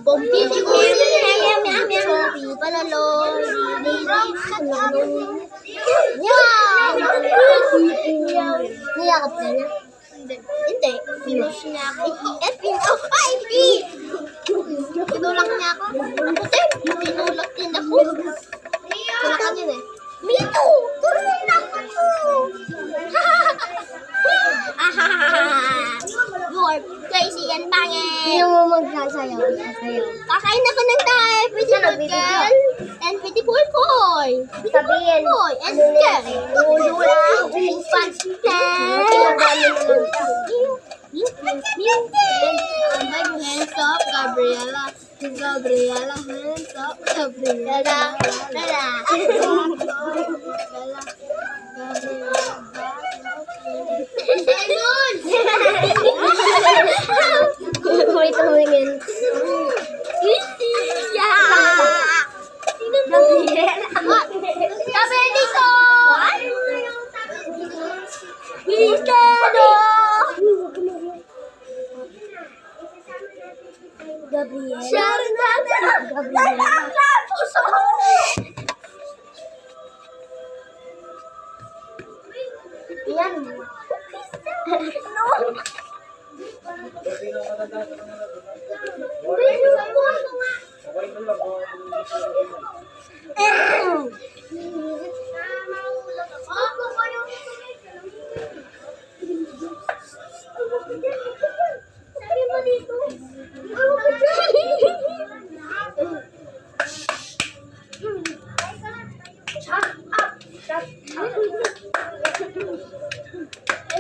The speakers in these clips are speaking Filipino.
Bumpisi ko Shopee palaloy. Niyakap ka niya? Hindi. Pinush niya ako. Ay, P! Tinulak niya ako. Ako din. Tinulak din ako. Tulakan yun eh. Me too! Tuloy na ako! You are crazy and bangin! Hindi mo magsasayaw. Kakain ako ng tayo. Beautiful girl and beautiful boy. Sabihin. Boy and girl. Ulo lang. Upang hands up, Gabriela. Gabriela, hands up, Gabriela. Wait a minute. Gabriela dito! Gabriela. Sharon natin! Gabriela. Puso! Yan. No!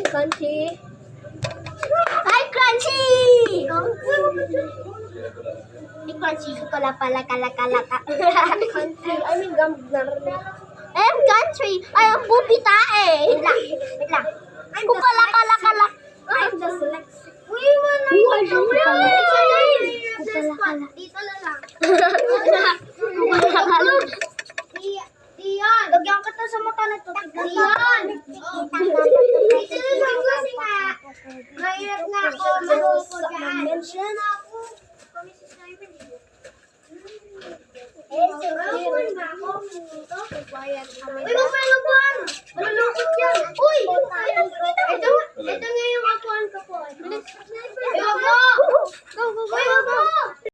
Crunchy. Hi, Crunchy! Hey, Crunchy. Kala pala, kala. Country. I mean, gamgar. Country. Ay, ang pupita eh. Wait lang. Kukala. I'm just like... Uy, wala. Kukala. Dito lang. Kukala. Diyan. Lagyan ka sa mata na to. Diyan. Dito lang kasi nga. Mahirap nga ako malupo dyan. Mention ako. Kami si Simon. Sigurawan ba ako? Uy,